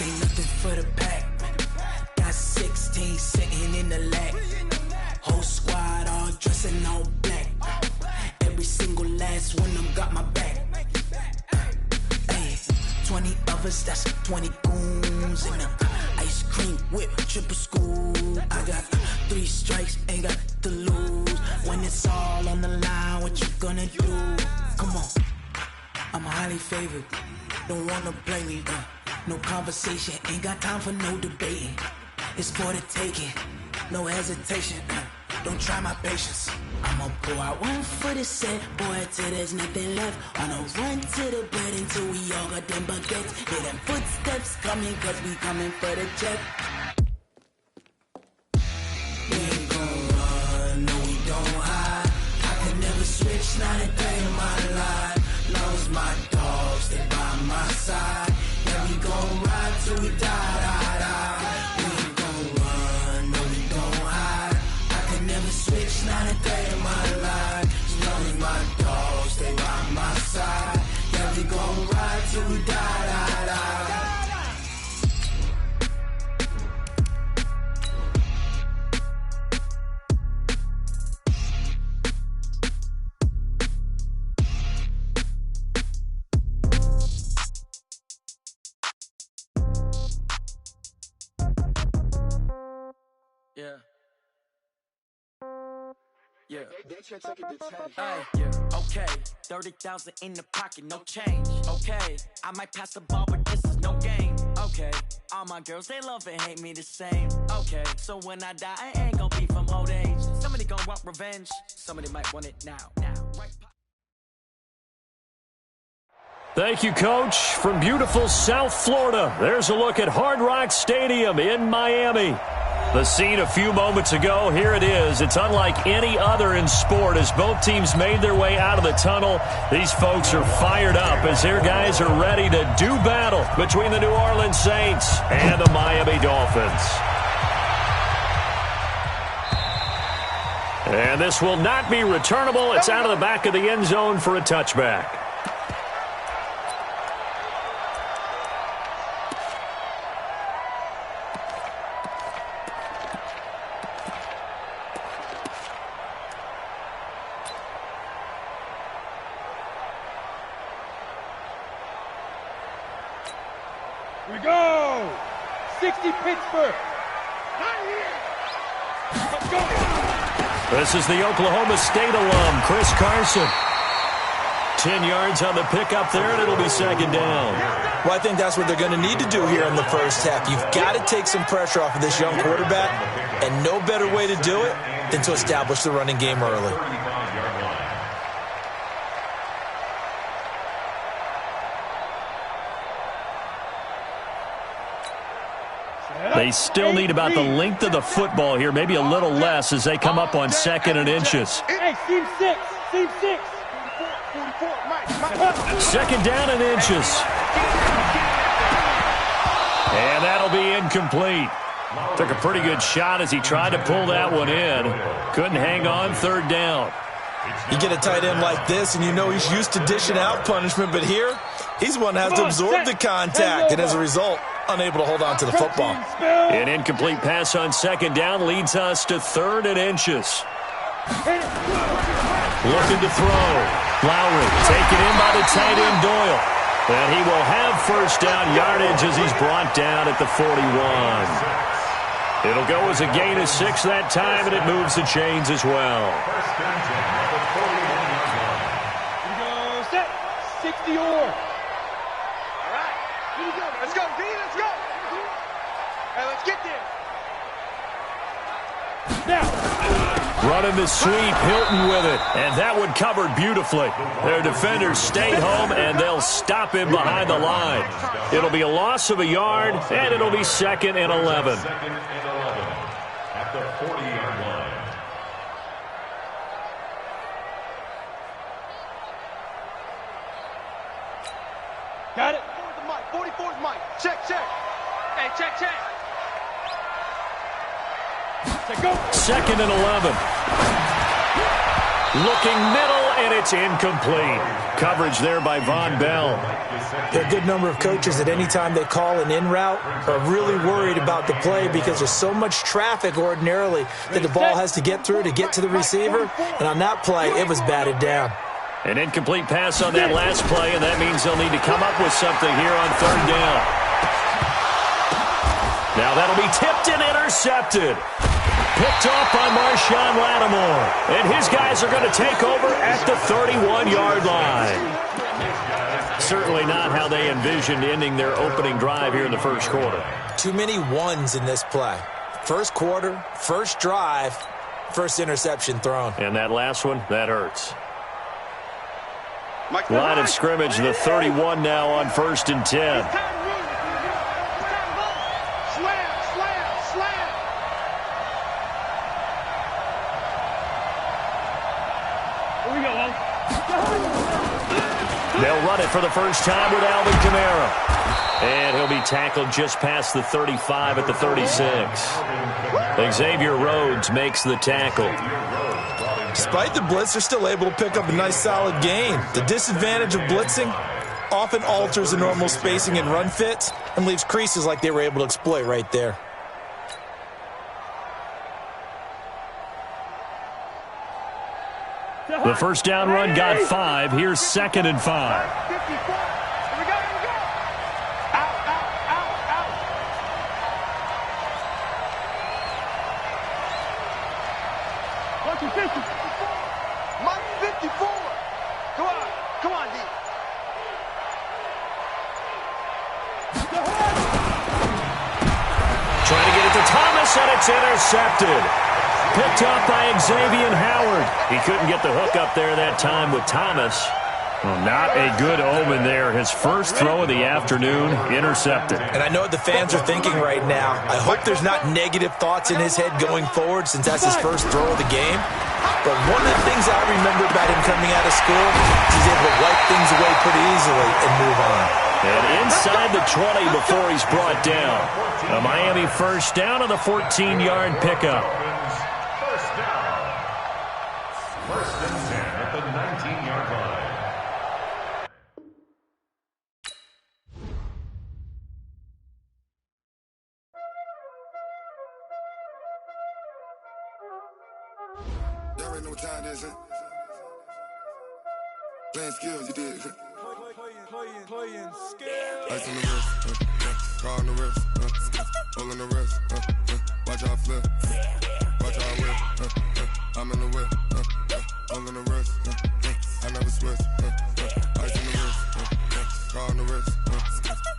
ain't nothing for the pack. Got 16 sitting in the lap. Whole squad all dressing all black. Every single last one of them got my back. 20 of us, that's 20 goons in the ice cream whip, triple school. I got 3 strikes, ain't got to lose. When it's all on the line, what you gonna do? Come on, I'm highly favored. Don't wanna play me, no conversation, ain't got time for no debating. It's for the taking, no hesitation. Don't try my patience. I'ma pull out one for the set, boy, till there's nothing left. On a run to the bed until we all got them baguettes. Hear them footsteps coming, cause we coming for the check. We ain't gon' run, no we don't hide. I could never switch, not a day in my life. Long as my dogs, stay by my side. Yeah, we gon' ride till we die, die, die. We ain't gon' run, no we don't hide. I could never switch, not a day in my life. As long as my dogs stay by my side. Yeah, we gon' ride till we die, die, die. Yeah. Yeah. Yeah. Okay. 30,000 in the pocket, no change. Okay. I might pass the ball, but this is no game. Okay. All my girls, they love and hate me the same. Okay. So when I die, I ain't gonna be from old age. Somebody gonna want revenge. Somebody might want it now. Right. Thank you, Coach. From beautiful South Florida, there's a look at Hard Rock Stadium in Miami. The scene a few moments ago, here it is. It's unlike any other in sport as both teams made their way out of the tunnel. These folks are fired up as their guys are ready to do battle between the New Orleans Saints and the Miami Dolphins. And this will not be returnable. It's out of the back of the end zone for a touchback. Here we go! 60 Pittsburgh! Not here! Let's go! This is the Oklahoma State alum, Chris Carson. 10 yards on the pickup there, and it'll be second down. Well, I think that's what they're going to need to do here in the first half. You've got to take some pressure off of this young quarterback, and no better way to do it than to establish the running game early. They still need about the length of the football here, maybe a little less as they come up on 2nd and inches. Hey, seam 6, seam 6. 2nd down and inches. And that'll be incomplete. Took a pretty good shot as he tried to pull that one in. Couldn't hang on, 3rd down. You get a tight end like this, and you know he's used to dishing out punishment, but here, he's one that has to absorb the contact, and as a result, unable to hold on to the football. An incomplete pass on 2nd down leads us to 3rd and inches. Looking to throw. Lowry taken in by the tight end Doyle. And he will have 1st down yardage as he's brought down at the 41. It'll go as a gain of 6 that time, and it moves the chains as well. Here we go, set, 60 or. All right, here we go. Let's go, D, let's go. Hey, let's get there. Now. Running the sweep, Hilton with it, and that one covered beautifully. Their defenders stayed home, and they'll stop him behind the line. It'll be a loss of a yard, and it'll be 2nd and 11. At the 40-yard line. Got it. 44's Mike. Check, check. Hey, check, check. Go. 2nd and 11. Looking middle, and it's incomplete. Coverage there by Von Bell. There are a good number of coaches that any time they call an in route are really worried about the play because there's so much traffic ordinarily that the ball has to get through to get to the receiver. And on that play, it was batted down. An incomplete pass on that last play, and that means they'll need to come up with something here on third down. Now that'll be tipped and intercepted. Picked off by Marshawn Lattimore. And his guys are going to take over at the 31-yard line. Certainly not how they envisioned ending their opening drive here in the first quarter. Too many ones in this play. First quarter, first drive, first interception thrown. And that last one, that hurts. Line of scrimmage, the 31 now on 1st and 10. They'll run it for the first time with Alvin Kamara. And he'll be tackled just past the 35 at the 36. Xavier Rhodes makes the tackle. Despite the blitz, they're still able to pick up a nice solid gain. The disadvantage of blitzing often alters the normal spacing and run fits and leaves creases like they were able to exploit right there. The first down run got 5. Here's 2nd and 5. Here we go. Out. Lucky 50. Mike 54. Come on, D. Trying to get it to Thomas, and it's intercepted. Picked off by Xavier Howard. He couldn't get the hook up there that time with Thomas. Well, not a good omen there. His first throw of the afternoon, intercepted. And I know what the fans are thinking right now. I hope there's not negative thoughts in his head going forward since that's his first throw of the game. But one of the things I remember about him coming out of school is he's able to wipe things away pretty easily and move on. And inside the 20 before he's brought down. A Miami first down on the 14-yard pickup. First and 10 at the 19-yard line. Y'all already know what time it is, huh? Playing skills, you did. Playing skills. Ice on the wrist, car on the wrist, hole in the wrist, watch out flip, watch out whip, I'm in the whip, hole in the wrist, I never switch, ice on the wrist, car on the wrist,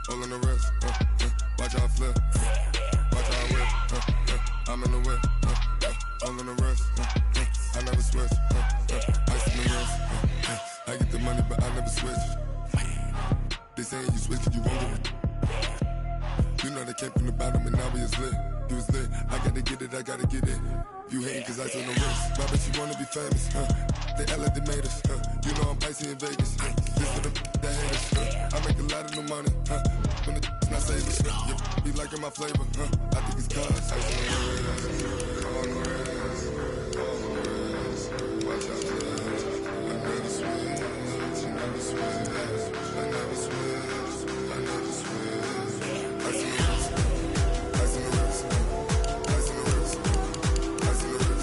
hole in the wrist, watch out flip, watch out whip, I'm in the whip, hole in the wrist, I never switch, ice on the wrist, I get the money but I never switch. They saying you switch and you won't get it. You know they came from the bottom and now we is lit. You was lit, I gotta get it, I gotta get it. You hating cause ice on the wrist. Why bet you wanna be famous, They act like they made us, You know I'm icy in Vegas, This for the that hate us, I make a lot of new money, When the not savers, You be liking my flavor, I think it's cause ice on the wrist, on the wrist, on the wrist. Watch out for this, I never switch, I never switch. I never switch, I never switch. Ice in the wrist, ice in the wrist, ice in the wrist, ice in the wrist, ice in the wrist,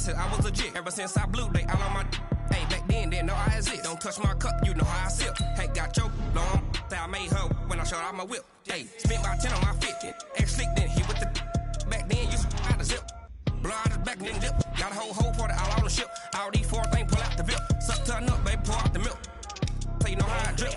I was legit. Ever since I blew, they all on my hey, back then, didn't know I exist. Don't touch my cup, you know how I sip. Hey, got your long, say I made her when I showed out my whip. Hey, spent about 10 on my 50. Ex-slick, then hit with the back then, you out the zip. Blow out his back, then dip. Got a whole party all on the ship. All these 4 things pull out the VIP. Suck to a nut, baby, pour out the milk. So you know how I drip.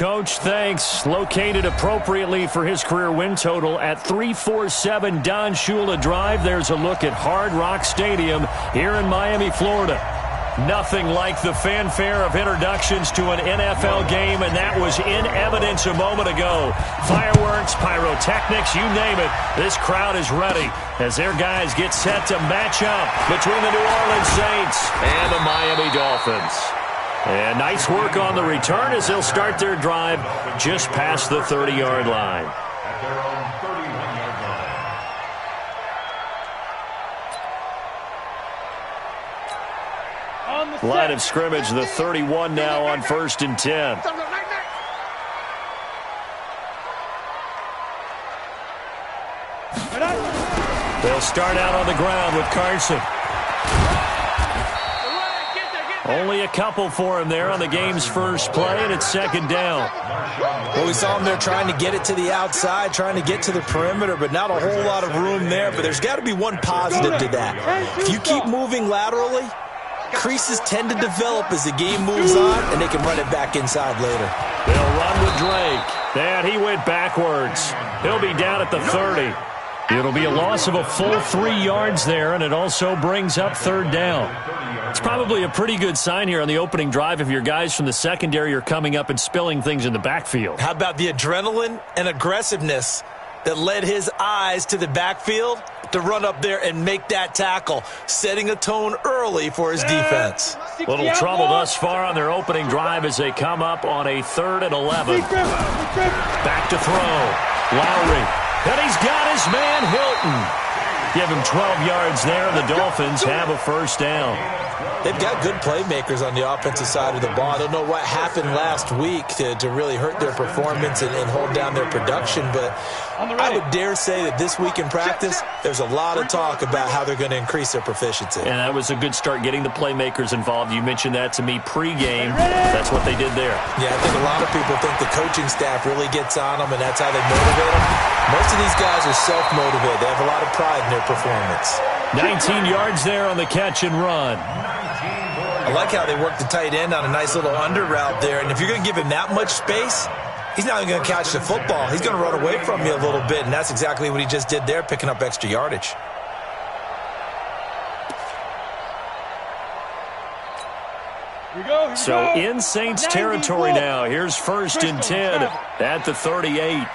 Coach. Thanks. Located appropriately for his career win total at 347 Don Shula Drive. There's a look at Hard Rock Stadium here in Miami, Florida. Nothing like the fanfare of introductions to an NFL game, and that was in evidence a moment ago. Fireworks, pyrotechnics, you name it. This crowd is ready as their guys get set to match up between the New Orleans Saints and the Miami Dolphins. And nice work on the return as they'll start their drive just past the 30-yard line. At their own 31-yard line. Line of scrimmage, the 31 now on 1st and 10. They'll start out on the ground with Carson. Only a couple for him there on the game's first play, and it's 2nd down. Well, we saw him there trying to get it to the outside, trying to get to the perimeter, but not a whole lot of room there. But there's got to be one positive to that. If you keep moving laterally, creases tend to develop as the game moves on, and they can run it back inside later. They'll run with Drake. And he went backwards. He'll be down at the 30. It'll be a loss of a full 3 yards there, and it also brings up 3rd down. It's probably a pretty good sign here on the opening drive if your guys from the secondary are coming up and spilling things in the backfield. How about the adrenaline and aggressiveness that led his eyes to the backfield to run up there and make that tackle, setting a tone early for his defense. Little trouble thus far on their opening drive as they come up on a 3rd and 11. Back to throw. Lowry. And he's got his man Hilton. Give him 12 yards there, and the Dolphins have a 1st down. They've got good playmakers on the offensive side of the ball. I don't know what happened last week to really hurt their performance and hold down their production, but I would dare say that this week in practice, there's a lot of talk about how they're going to increase their proficiency. And that was a good start getting the playmakers involved. You mentioned that to me pregame. That's what they did there. Yeah, I think a lot of people think the coaching staff really gets on them, and that's how they motivate them. Most of these guys are self-motivated. They have a lot of pride in their performance. 19 yards there on the catch and run. I like how they work the tight end on a nice little under route there. And if you're going to give him that much space, he's not even going to catch the football. He's going to run away from you a little bit, and that's exactly what he just did there, picking up extra yardage. So in Saints territory now. Here's 1st and 10 at the 38.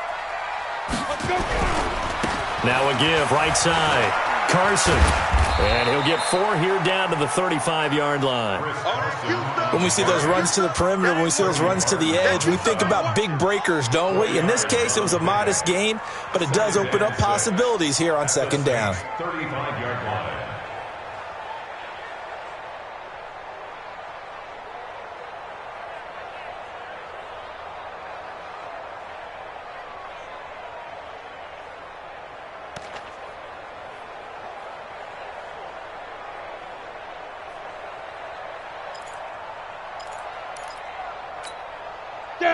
Now a give right side. Carson. And he'll get 4 here down to the 35-yard line. When we see those runs to the perimeter, when we see those runs to the edge, we think about big breakers, don't we? In this case, it was a modest gain, but it does open up possibilities here on 2nd down. 35-yard line.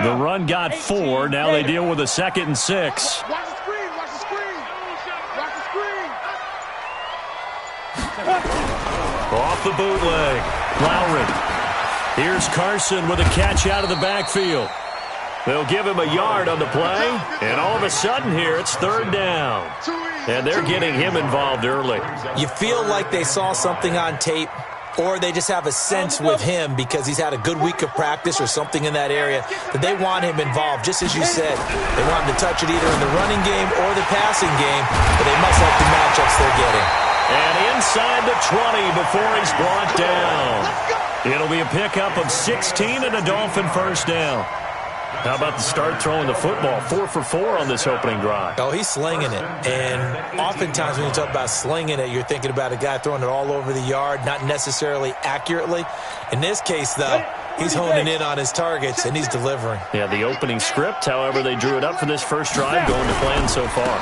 The run got 4. Now they deal with a 2nd and 6. Watch the screen. Watch the screen. Watch the screen. Off the bootleg. Lowry. Here's Carson with a catch out of the backfield. They'll give him a yard on the play, and all of a sudden here it's 3rd down. And they're getting him involved early. You feel like they saw something on tape, or they just have a sense with him because he's had a good week of practice or something in that area that they want him involved. Just as you said, they want him to touch it either in the running game or the passing game, but they must like the matchups they're getting. And inside the 20 before he's brought down. It'll be a pickup of 16 and a Dolphin 1st down. How about the start throwing the football? 4 for 4 on this opening drive. Oh, he's slinging it. And oftentimes when you talk about slinging it, you're thinking about a guy throwing it all over the yard, not necessarily accurately. In this case, though, he's honing in on his targets, and he's delivering. Yeah, the opening script, however, they drew it up for this first drive, going to plan so far.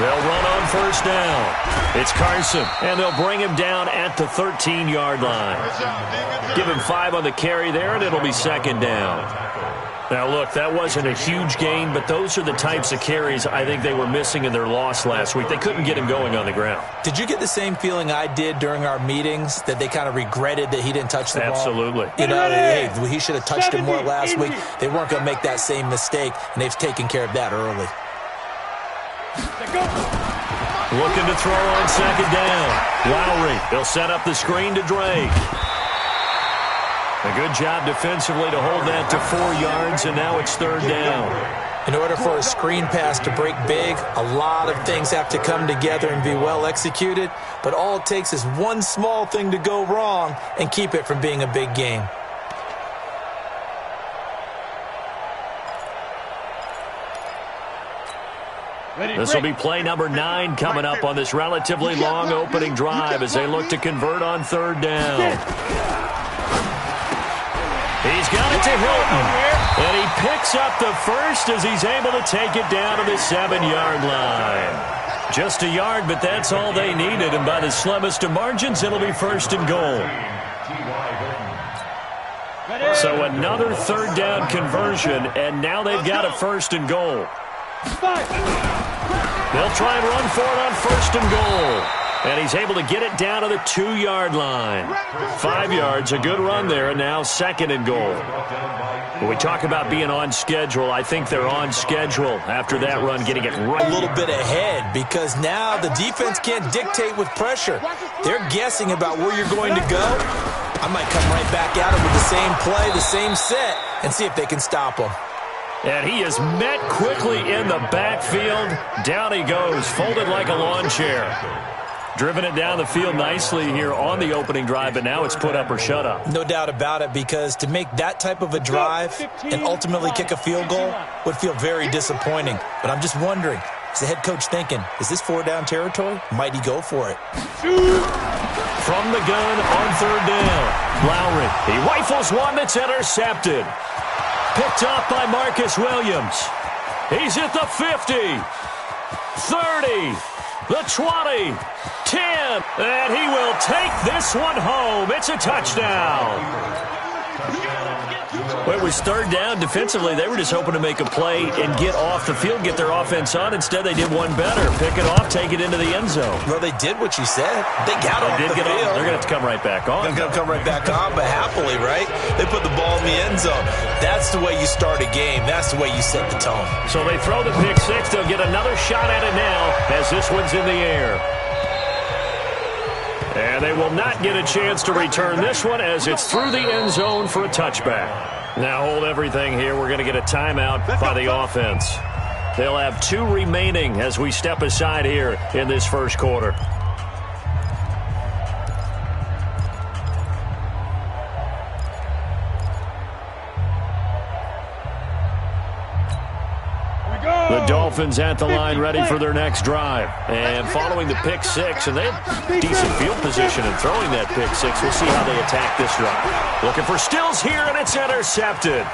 They'll run on 1st down. It's Carson, and they'll bring him down at the 13-yard line. Give him 5 on the carry there, and it'll be 2nd down. Now, look, that wasn't a huge gain, but those are the types of carries I think they were missing in their loss last week. They couldn't get him going on the ground. Did you get the same feeling I did during our meetings, that they kind of regretted that he didn't touch the ball? Absolutely. You know, hey, he should have touched it more last week. They weren't going to make that same mistake, and they've taken care of that early. Looking to throw on second down. Lowry, he'll set up the screen to Drake. A good job defensively to hold that to 4 yards, and now it's third down. In order for a screen pass to break big, a lot of things have to come together and be well executed, but all it takes is one small thing to go wrong and keep it from being a big game. This will be play number 9 coming up on this relatively long opening drive as they look to convert on third down. He's got it to Hilton, and he picks up the first as he's able to take it down to the 7-yard line. Just a yard, but that's all they needed, and by the slimmest of margins, it'll be first and goal. So another third down conversion, and now they've got a first and goal. They'll try and run for it on first and goal. And he's able to get it down to the 2-yard line. 5 yards, a good run there, and now second and goal. When we talk about being on schedule, I think they're on schedule after that run, getting it right. A little bit ahead, because now the defense can't dictate with pressure. They're guessing about where you're going to go. I might come right back at him with the same play, the same set, and see if they can stop him. And he is met quickly in the backfield. Down he goes, folded like a lawn chair. Driven it down the field nicely here on the opening drive, but now it's put up or shut up. No doubt about it, because to make that type of a drive and ultimately kick a field goal would feel very disappointing. But I'm just wondering, is the head coach thinking, is this 4-down territory? Might he go for it? From the gun on third down, Lowry. He rifles one that's intercepted. Picked off by Marcus Williams. He's at the 50, 30, the 20, 10, and he will take this one home. It's a touchdown. Well, it was third down. Defensively, they were just hoping to make a play and get off the field, get their offense on. Instead, they did one better. Pick it off, take it into the end zone. Well, they did what you said. They got off the field. They're going to have to come right back on. They're going to come right back on, but happily, right? They put the ball in the end zone. That's the way you start a game. That's the way you set the tone. So they throw the pick six. They'll get another shot at it now as this one's in the air. And they will not get a chance to return this one as it's through the end zone for a touchback. Now hold everything here. We're going to get a timeout by the offense. They'll have 2 remaining as we step aside here in this first quarter. The Dolphins at the line ready for their next drive. And following the pick six, and they have decent field position in throwing that pick six. We'll see how they attack this drive. Looking for Stills here, and it's intercepted.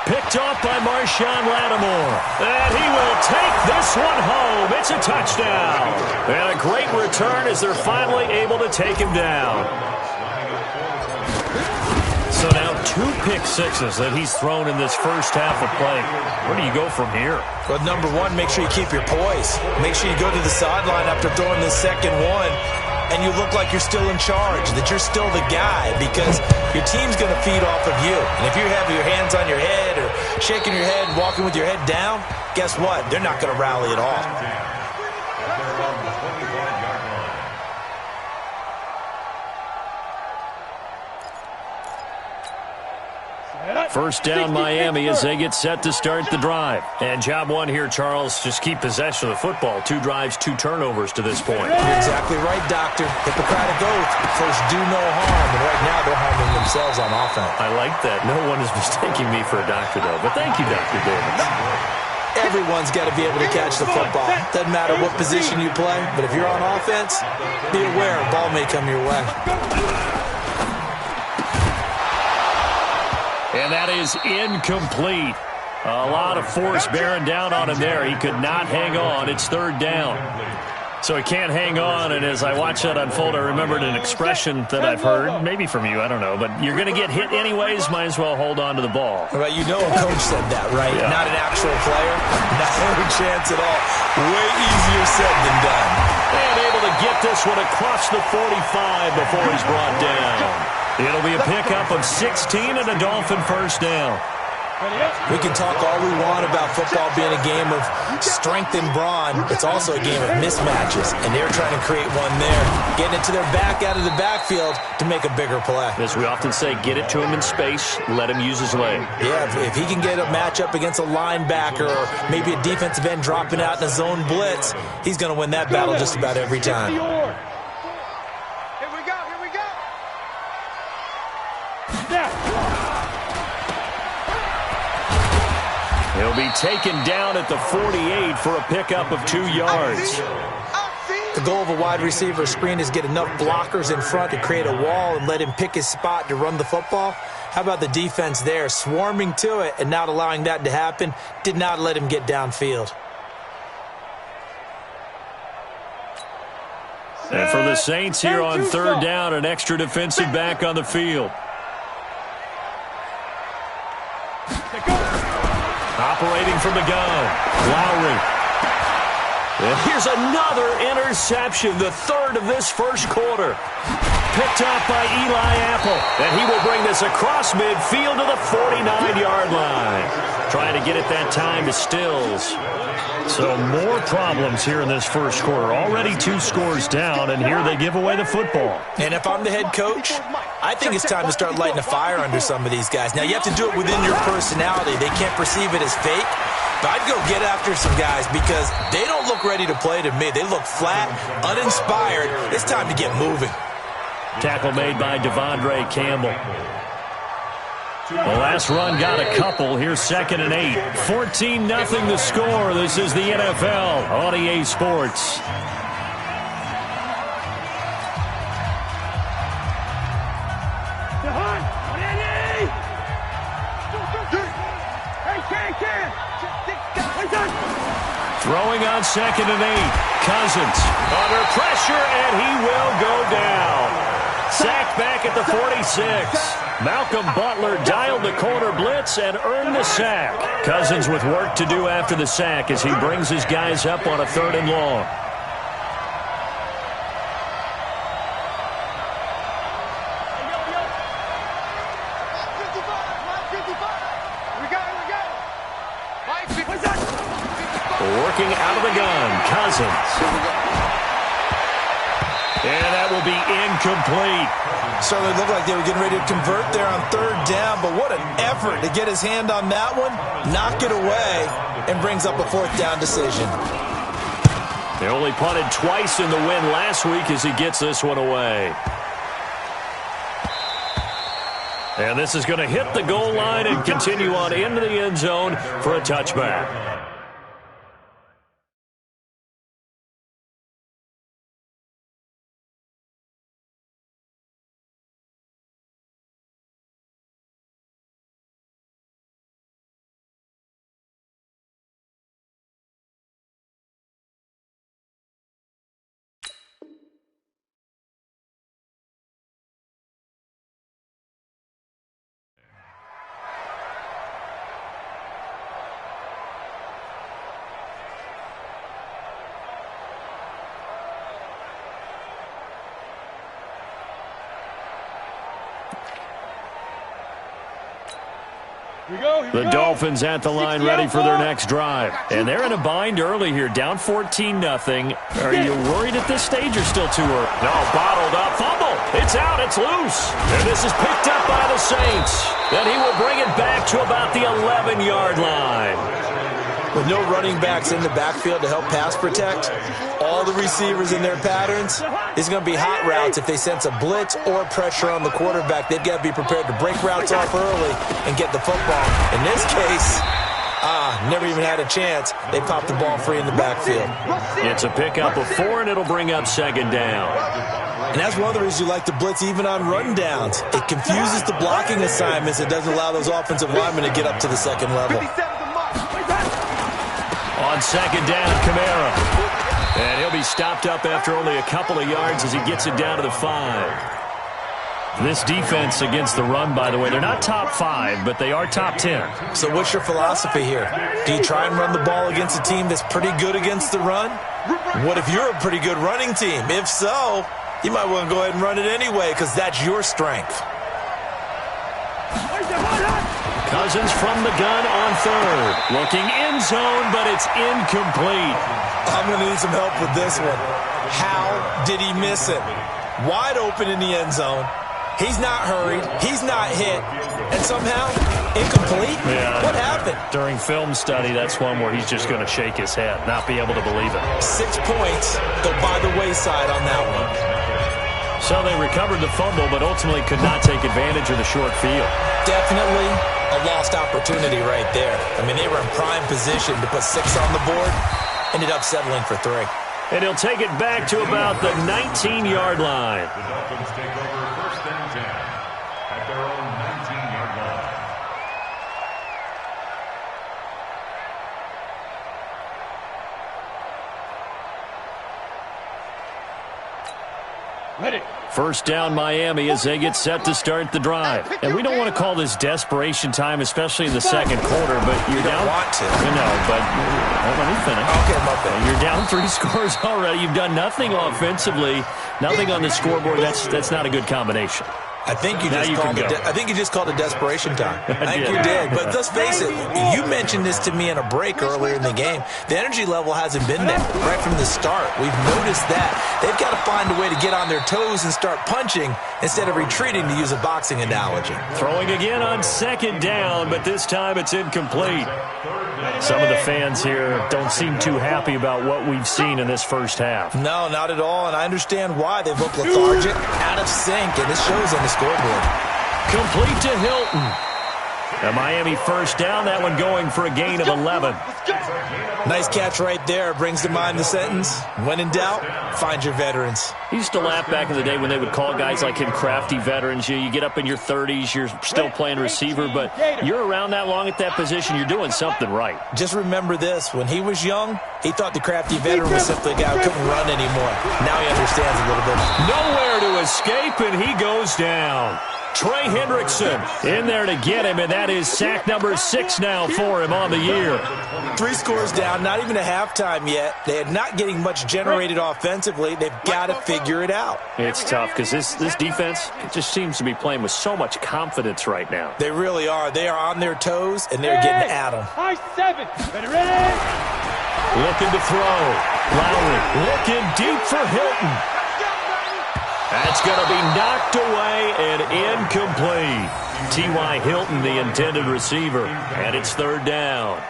Picked off by Marshawn Lattimore. And he will take this one home. It's a touchdown. And a great return as they're finally able to take him down. So now 2 pick sixes that he's thrown in this first half of play. Where do you go from here? Well, number one, make sure you keep your poise. Make sure you go to the sideline after throwing this second one, and you look like you're still in charge, that you're still the guy, because your team's going to feed off of you. And if you have your hands on your head or shaking your head, walking with your head down, guess what? They're not going to rally at all. First down, Miami, as they get set to start the drive. And job one here, Charles, just keep possession of the football. 2 drives, 2 turnovers to this point. You're exactly right, Doctor. Hippocratic oath. First, do no harm. And right now, they're harming themselves on offense. I like that. No one is mistaking me for a doctor, though. But thank you, Dr. Davis. Everyone's got to be able to catch the football. Doesn't matter what position you play, but if you're on offense, be aware a ball may come your way. And that is incomplete. A lot of force bearing down on him there. He could not hang on. It's third down. So he can't hang on, and as I watch that unfold, I remembered an expression that I've heard, maybe from you, I don't know, but you're going to get hit anyways, might as well hold on to the ball. Well, you know a coach said that, right? Yeah. Not an actual player. Not any chance at all. Way easier said than done. And able to get this one across the 45 before he's brought down. It'll be a pickup of 16 and a Dolphin first down. We can talk all we want about football being a game of strength and brawn. It's also a game of mismatches, and they're trying to create one there, getting it to their back out of the backfield to make a bigger play. As we often say, get it to him in space, let him use his leg. Yeah, if he can get a matchup against a linebacker or maybe a defensive end dropping out in a zone blitz, he's going to win that battle just about every time. Here we go. Snap. He'll be taken down at the 48 for a pickup of 2 yards. The goal of a wide receiver screen is get enough blockers in front to create a wall and let him pick his spot to run the football. How about the defense there, swarming to it and not allowing that to happen? Did not let him get downfield. And for the Saints here on third down, an extra defensive back on the field. Operating from the gun, Lowry. And here's another interception, the third of this first quarter. Picked up by Eli Apple, and he will bring this across midfield to the 49-yard line. Trying to get it that time to Stills. So more problems here in this first quarter. Already 2 scores down, and here they give away the football. And if I'm the head coach, I think it's time to start lighting a fire under some of these guys. Now, you have to do it within your personality. They can't perceive it as fake. But I'd go get after some guys because they don't look ready to play to me. They look flat, uninspired. It's time to get moving. Tackle made by Devondre Campbell. The last run got a couple. Here's 2nd and 8. 14-0 the score. This is the NFL on EA Sports. Throwing on 2nd and 8. Cousins under pressure, and he will go down. Sacked back at the 46. Malcolm Butler dialed the corner blitz and earned the sack. Cousins with work to do after the sack as he brings his guys up on a 3rd and long. Working out of the gun, Cousins. And that will be incomplete. Certainly looked like they were getting ready to convert there on 3rd down, but what an effort to get his hand on that one, knock it away, and brings up a 4th down decision. They only punted twice in the win last week as he gets this one away. And this is going to hit the goal line and continue on into the end zone for a touchback. The Dolphins at the line ready for their next drive. And they're in a bind early here, down 14-0. Are you worried at this stage or still too early? No, bottled up. Fumble. It's out. It's loose. And this is picked up by the Saints. Then he will bring it back to about the 11-yard line. With no running backs in the backfield to help pass protect, all the receivers in their patterns, it's going to be hot routes if they sense a blitz or pressure on the quarterback. They've got to be prepared to break routes off early and get the football. In this case, never even had a chance. They popped the ball free in the backfield. It's a pickup of 4, and it'll bring up 2nd down. And that's one of the reasons you like to blitz even on run downs. It confuses the blocking assignments. It doesn't allow those offensive linemen to get up to the 2nd level. On 2nd down, Kamara. And he'll be stopped up after only a couple of yards as he gets it down to the 5. This defense against the run, by the way, they're not top 5, but they are top 10. So what's your philosophy here? Do you try and run the ball against a team that's pretty good against the run? What if you're a pretty good running team? If so, you might want to go ahead and run it anyway because that's your strength. Cousins from the gun on third. Looking end zone, but it's incomplete. I'm going to need some help with this one. How did he miss it? Wide open in the end zone. He's not hurried. He's not hit. And somehow, incomplete? Yeah. What happened? During film study, that's one where he's just going to shake his head, not be able to believe it. 6 points go by the wayside on that one. So they recovered the fumble, but ultimately could not take advantage of the short field. Definitely a lost opportunity right there. I mean, they were in prime position to put 6 on the board. Ended up settling for 3. And he'll take it back to about the 19-yard line. The Dolphins take over 1st and 10 at their own 19-yard line. Ready. First down Miami as they get set to start the drive. And we don't want to call this desperation time, especially in the second quarter, but you're down. You don't want to. I know, but let me finish. Okay, my bad. You're down 3 scores already. You've done nothing offensively, nothing on the scoreboard. That's not a good combination. I think you just called it desperation time. I think you did. But let's face it, you mentioned this to me in a break earlier in the game. The energy level hasn't been there right from the start. We've noticed that. They've got to find a way to get on their toes and start punching instead of retreating, to use a boxing analogy. Throwing again on 2nd down, but this time it's incomplete. Some of the fans here don't seem too happy about what we've seen in this first half. No, not at all, and I understand why. They've looked lethargic, out of sync, and this shows on the scoreboard. Complete to Hilton. A Miami first down, that one going for a gain of 11. Nice catch right there. Brings to mind the sentence, when in doubt, find your veterans. He used to laugh back in the day when they would call guys like him crafty veterans. You get up in your 30s, you're still playing receiver, but you're around that long at that position, you're doing something right. Just remember this. When he was young, he thought the crafty veteran was simply a guy who couldn't run anymore. Now he understands a little bit. Nowhere to escape, and he goes down. Trey Hendrickson in there to get him, and that is sack number 6 now for him on the year. 3 scores down, not even a halftime yet. They are not getting much generated offensively. They've got to figure it out. It's tough because this defense just seems to be playing with so much confidence right now. They really are. They are on their toes, and they're getting at them. High 7. Ready. Looking to throw. Lowry looking deep for Hilton. That's going to be knocked away and incomplete. T.Y. Hilton, the intended receiver, and it's 3rd down.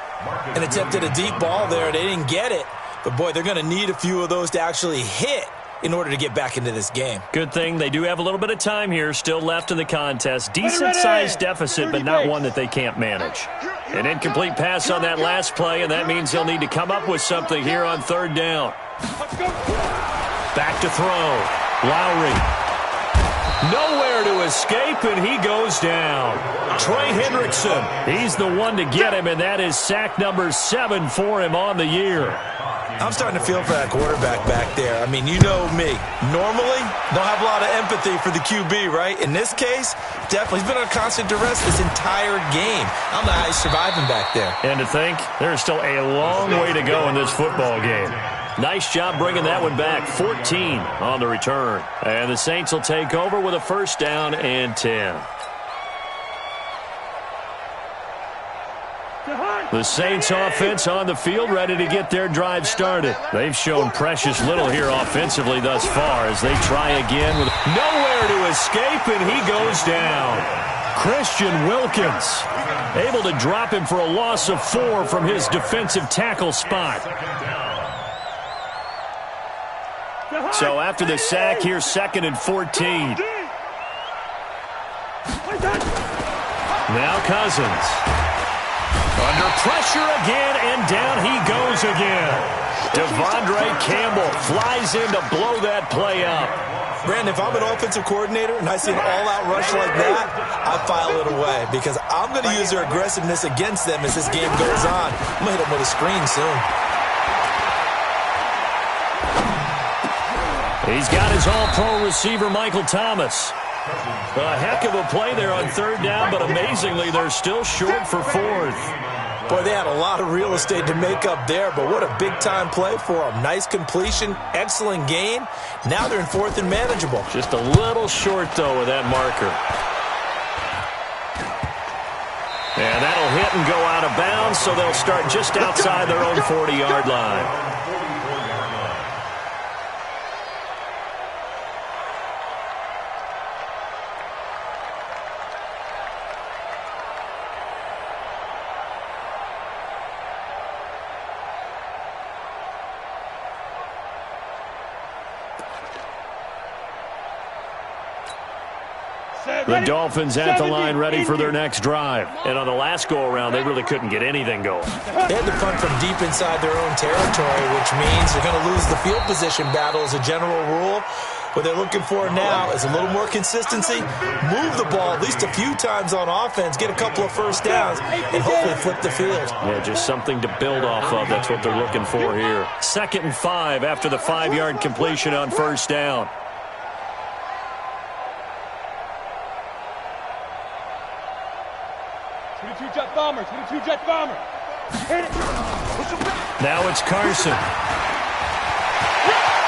And attempted a deep ball there. They didn't get it. But, boy, they're going to need a few of those to actually hit in order to get back into this game. Good thing they do have a little bit of time here still left in the contest. Decent-sized deficit, but not one that they can't manage. An incomplete pass on that last play, and that means they'll need to come up with something here on 3rd down. Back to throw. Lowry. Nowhere to escape, and he goes down. Trey Hendrickson, he's the one to get him, and that is sack number 7 for him on the year. I'm starting to feel for that quarterback back there. I mean, you know me. Normally, don't have a lot of empathy for the QB, right? In this case, definitely. He's been under constant duress this entire game. I don't know how he's surviving back there. And to think, there's still a long way to go in this football game. Nice job bringing that one back. 14 on the return. And the Saints will take over with a 1st down and 10. The Saints offense on the field, ready to get their drive started. They've shown precious little here offensively thus far as they try again with nowhere to escape, and he goes down. Christian Wilkins able to drop him for a loss of 4 from his defensive tackle spot. So after the sack, here's 2nd and 14. Now Cousins. Under pressure again, and down he goes again. Devondre Campbell flies in to blow that play up. Brandon, if I'm an offensive coordinator and I see an all-out rush like that, I file it away because I'm going to use their aggressiveness against them as this game goes on. I'm going to hit them with a screen soon. He's got his all-pro receiver, Michael Thomas. A heck of a play there on third down, but amazingly, they're still short for fourth. Boy, they had a lot of real estate to make up there, but what a big-time play for them. Nice completion, excellent gain. Now they're in fourth and manageable. Just a little short, though, with that marker. And that'll hit and go out of bounds, so they'll start just outside their own 40-yard line. The Dolphins at the line ready for their next drive. And on the last go-around, they really couldn't get anything going. They had to punt from deep inside their own territory, which means they're going to lose the field position battle as a general rule. What they're looking for now is a little more consistency, move the ball at least a few times on offense, get a couple of first downs, and hopefully flip the field. Yeah, just something to build off of. That's what they're looking for here. 2nd and 5 after the 5-yard completion on first down. Jet bomber, 22 jet bomber. Hit it. Now it's Carson.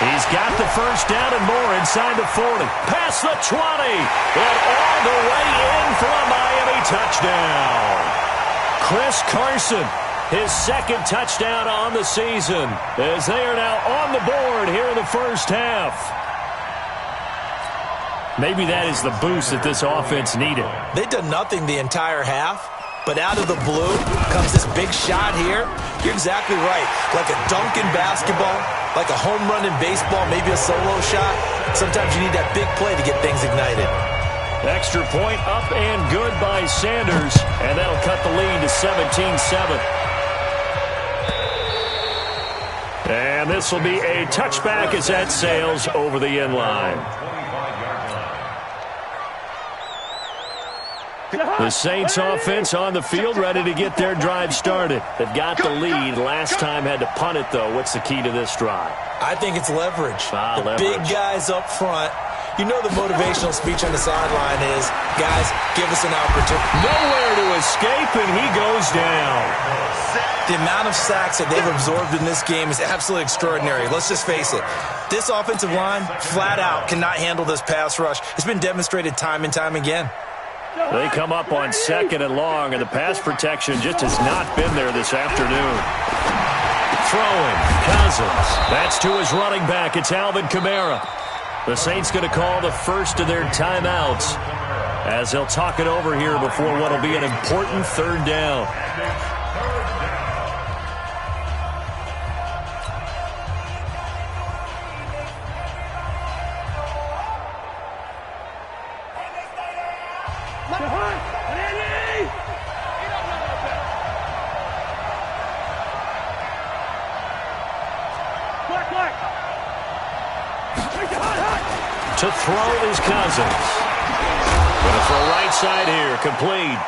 He's got the first down and more inside the 40. Past the 20. And all the way in for a Miami touchdown. Chris Carson, his 2nd touchdown on the season, as they are now on the board here in the first half. Maybe that is the boost that this offense needed. They've done nothing the entire half. But out of the blue comes this big shot here. You're exactly right. Like a dunk in basketball, like a home run in baseball, maybe a solo shot. Sometimes you need that big play to get things ignited. Extra point up and good by Sanders. And that'll cut the lead to 17-7. And this will be a touchback as that sails over the end line. The Saints offense on the field, ready to get their drive started. They've got the lead. Last time had to punt it, though. What's the key to this drive? I think it's leverage. Leverage. Big guys up front. You know the motivational speech on the sideline is, guys, give us an opportunity. Nowhere to escape, and he goes down. The amount of sacks that they've absorbed in this game is absolutely extraordinary. Let's just face it. This offensive line, flat out, cannot handle this pass rush. It's been demonstrated time and time again. They come up on 2nd and long, and the pass protection just has not been there this afternoon. Throwing, Cousins. That's to his running back. It's Alvin Kamara. The Saints going to call the first of their timeouts as they'll talk it over here before what will be an important 3rd down. To throw is Cousins. Going to throw right side here, complete.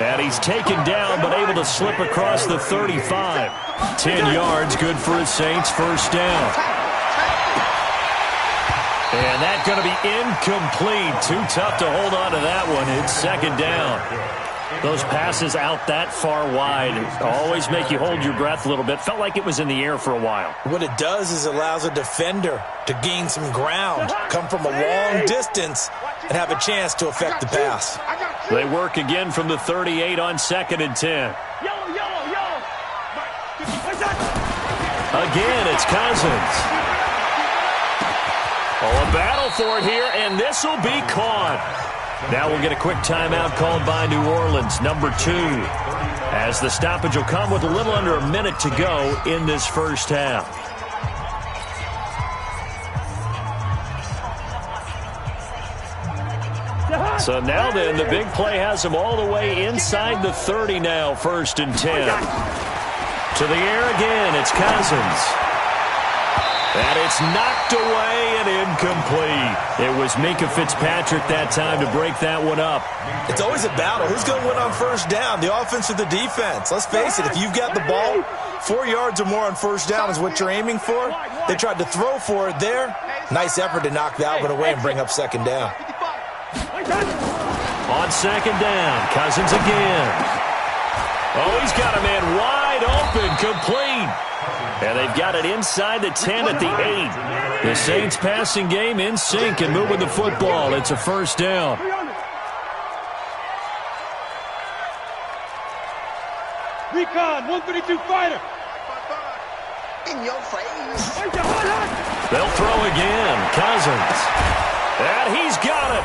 And he's taken down, but able to slip across the 35. 10 yards, good for his Saints, first down. And that's going to be incomplete. Too tough to hold on to that one. It's 2nd down. Those passes out that far wide always make you hold your breath a little bit. Felt like it was in the air for a while. What it does is it allows a defender to gain some ground, come from a long distance, and have a chance to affect the pass. They work again from the 38 on 2nd and 10. Again, it's Cousins. Oh, a battle for it here, and this will be caught. Now we'll get a quick timeout called by New Orleans, number 2, as the stoppage will come with a little under a minute to go in this first half. So now then, the big play has them all the way inside the 30 now, 1st and 10. To the air again, it's Cousins. And it's knocked away and incomplete. It was Minkah Fitzpatrick that time to break that one up. It's always a battle. Who's going to win on first down, the offense or the defense? Let's face it, if you've got the ball, 4 yards or more on first down is what you're aiming for. They tried to throw for it there. Nice effort to knock that one away and bring up second down. On second down, Cousins again. Oh, he's got a man wide open, complete. And they've got it inside the 10 at the 8. The Saints passing game in sync and moving the football. It's a first down. Recon, 132 fighter. In your face. They'll throw again. Cousins. And he's got it.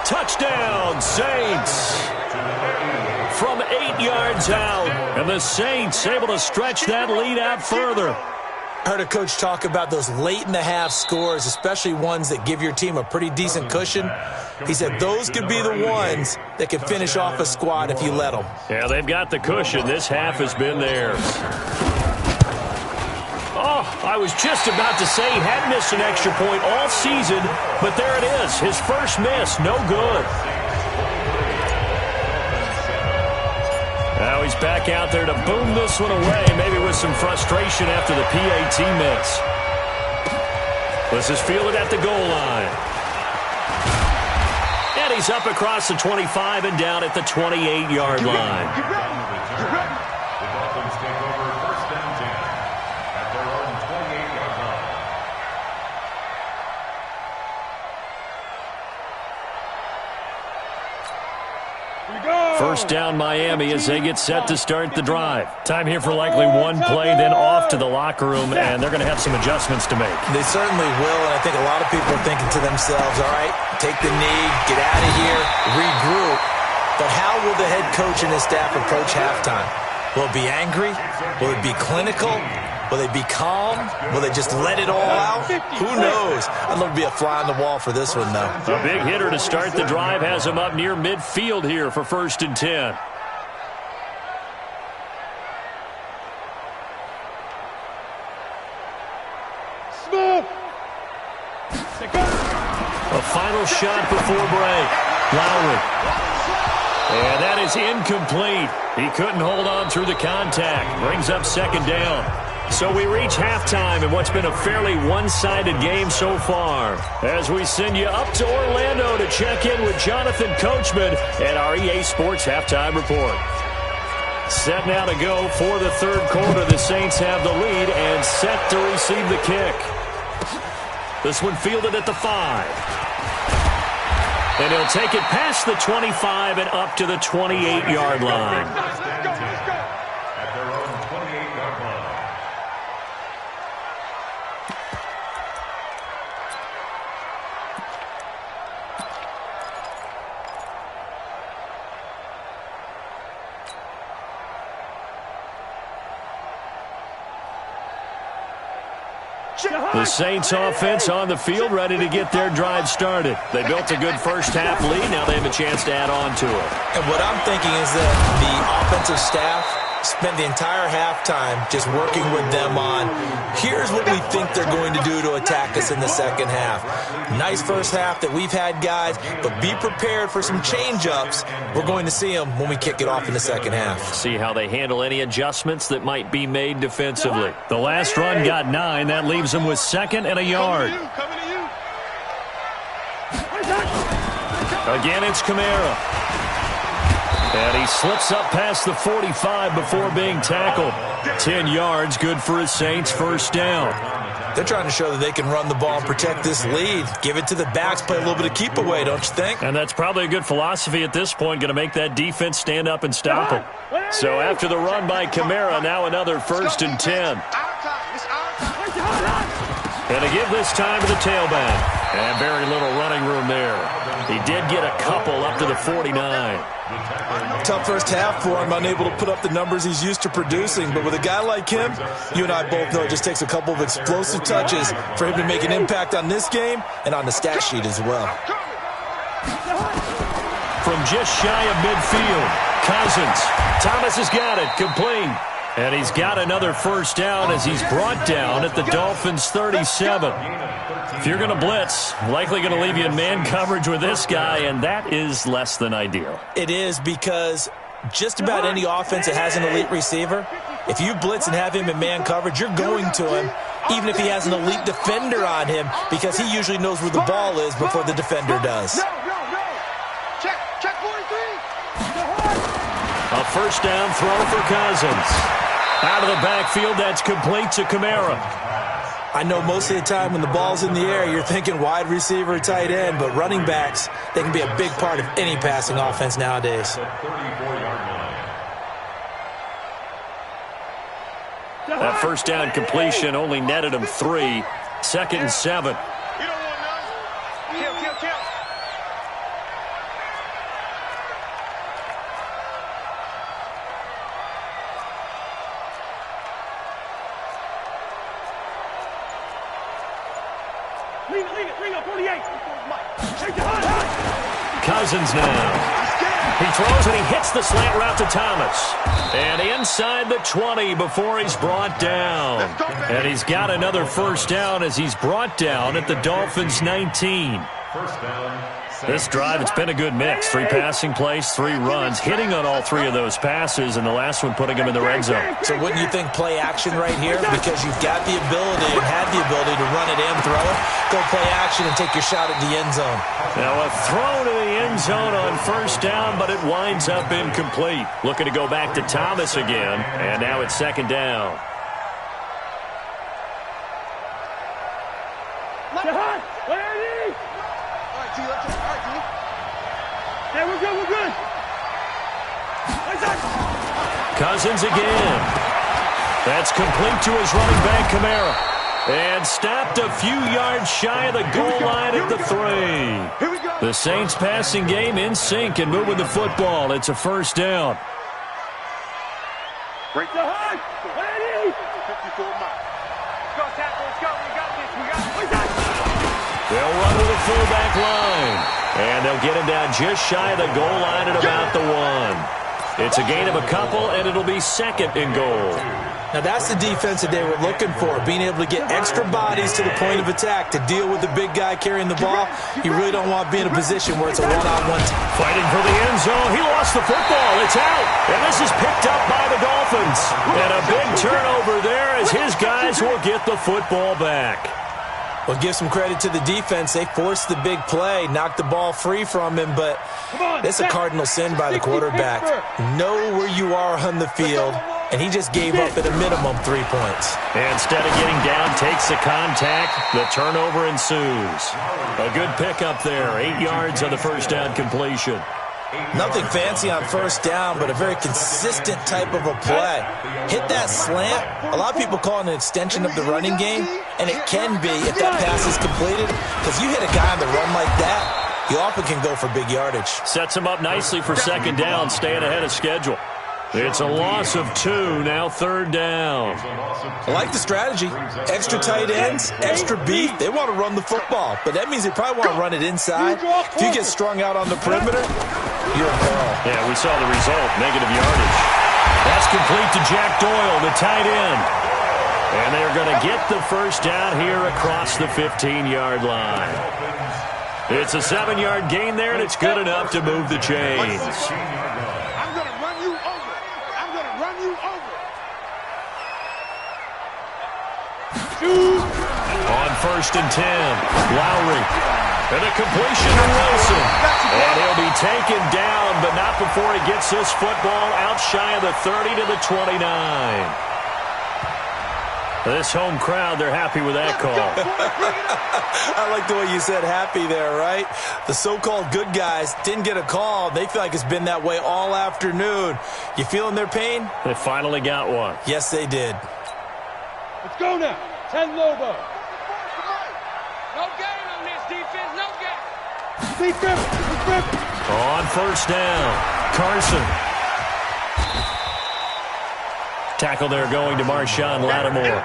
Touchdown, Saints. From 8 yards out. And the Saints able to stretch that lead out further. I heard a coach talk about those late-in-the-half scores, especially ones that give your team a pretty decent cushion. He said those could be the ones that can finish off a squad if you let them. Yeah, they've got the cushion. This half has been theirs. Oh, I was just about to say he had missed an extra point all season, but there it is. His first miss, no good. Now he's back out there to boom this one away, maybe with some frustration after the PAT miss. This is fielded at the goal line. And he's up across the 25 and down at the 28-yard line. The Dolphins take over first down 10 at their own 28-yard line. First down Miami as they get set to start the drive. Time here for likely one play, then off to the locker room, and they're going to have some adjustments to make. They certainly will, and I think a lot of people are thinking to themselves, all right, take the knee, get out of here, regroup. But how will the head coach and his staff approach halftime? Will it be angry? Will it be clinical? Will they be calm? Will they just let it all out? Who knows? I'd love to be a fly on the wall for this one, though. A big hitter to start the drive has him up near midfield here for first and 10. Smith. A final shot before break. Lowry. And that is incomplete. He couldn't hold on through the contact. Brings up second down. So we reach halftime in what's been a fairly one-sided game so far. As we send you up to Orlando to check in with Jonathan Coachman at our EA Sports Halftime Report. Set now to go for the third quarter. The Saints have the lead and set to receive the kick. This one fielded at the 5. And he'll take it past the 25 and up to the 28-yard line. At their own 28-yard line. The Saints offense on the field, ready to get their drive started. They built a good first-half lead. Now they have a chance to add on to it. And what I'm thinking is that the offensive staff spent the entire halftime just working with them on, here's what we think they're going to do to attack us in the second half. Nice first half that we've had, guys, but be prepared for some change-ups. We're going to see them when we kick it off in the second half. See how they handle any adjustments that might be made defensively. The last run got 9. That leaves them with second and a yard. Again, it's Kamara. And he slips up past the 45 before being tackled. 10 yards, good for his Saints, first down. They're trying to show that they can run the ball and protect this lead. Give it to the backs, play a little bit of keep away, don't you think? And that's probably a good philosophy at this point, going to make that defense stand up and stop them. So after the run by Kamara, now another first and 10. And to give this time to the tailback. And very little running room there. He did get a couple up to the 49. Tough first half for him, unable to put up the numbers he's used to producing. But with a guy like him, you and I both know it just takes a couple of explosive touches for him to make an impact on this game and on the stat sheet as well. From just shy of midfield, Cousins. Thomas has got it, complete. And he's got another first down as he's brought down at the Dolphins' 37. If you're going to blitz, likely going to leave you in man coverage with this guy, and that is less than ideal. It is, because just about any offense that has an elite receiver, if you blitz and have him in man coverage, you're going to him. even if he has an elite defender on him, because he usually knows where the ball is before the defender does. No. Check 43. A first down throw for Cousins. Out of the backfield, that's complete to Kamara. I know most of the time when the ball's in the air, you're thinking wide receiver, tight end, but running backs, they can be a big part of any passing offense nowadays. That first down completion only netted him 3. 2nd and 7. You don't want none. Kill. Lean up, 48. Take the high. Cousins now. He throws and he hits the slant route to Thomas. And inside the 20 before he's brought down. And he's got another first down as he's brought down at the Dolphins' 19. First down. This drive, it's been a good mix. 3 passing plays, 3 runs, hitting on all 3 of those passes, and the last one putting him in the red zone. So wouldn't you think play action right here? Because you've got the ability and had the ability to run it and throw it. Go play action and take your shot at the end zone. Now a throw to the end zone on first down, but it winds up incomplete. Looking to go back to Thomas again, and now it's 2nd down. Yeah, we're good. Cousins again. That's complete to his running back, Kamara. And stopped a few yards shy of the goal line at the 3. The Saints passing game in sync and moving the football. It's a first down. Break the high. 54 miles. Let's go, tackle. Let's go. We got this. They'll run with a fullback line. And they'll get him down just shy of the goal line at about the 1. It's a gain of a couple, and it'll be 2nd and goal. Now that's the defense that they were looking for, being able to get extra bodies to the point of attack to deal with the big guy carrying the ball. You really don't want to be in a position where it's a one-on-one. Fighting for the end zone. He lost the football. It's out. And this is picked up by the Dolphins. And a big turnover there as his guys will get the football back. Well, give some credit to the defense. They forced the big play, knocked the ball free from him, but it's a cardinal sin by the quarterback. Know where you are on the field, and he just gave up at a minimum 3 points. And instead of getting down, takes the contact. The turnover ensues. A good pickup there. 8 yards on the first down completion. Nothing fancy on first down, but a very consistent type of a play. Hit that slant. A lot of people call it an extension of the running game, and it can be if that pass is completed, because you hit a guy on the run like that, he often can go for big yardage. Sets him up nicely for 2nd down, staying ahead of schedule. It's a loss of 2, now 3rd down. I like the strategy. Extra tight ends, extra beef. They want to run the football, but that means they probably want to run it inside. If you get strung out on the perimeter, you're in peril. Yeah, we saw the result, negative yardage. That's complete to Jack Doyle, the tight end. And they're going to get the first down here across the 15-yard line. It's a 7-yard gain there, and it's good enough to move the chains. On 1st and 10, Lowry. And a completion to Wilson. And he'll be taken down, but not before he gets this football out shy of the 30 to the 29. This home crowd, they're happy with that call. I like the way you said happy there, right? The so-called good guys didn't get a call. They feel like it's been that way all afternoon. You feeling their pain? They finally got one. Yes, they did. Let's go now. 10 Lobo. No gain on this defense, no gain. Steve Griffin. On 1st down, Carson. Tackle there going to Marshawn Lattimore.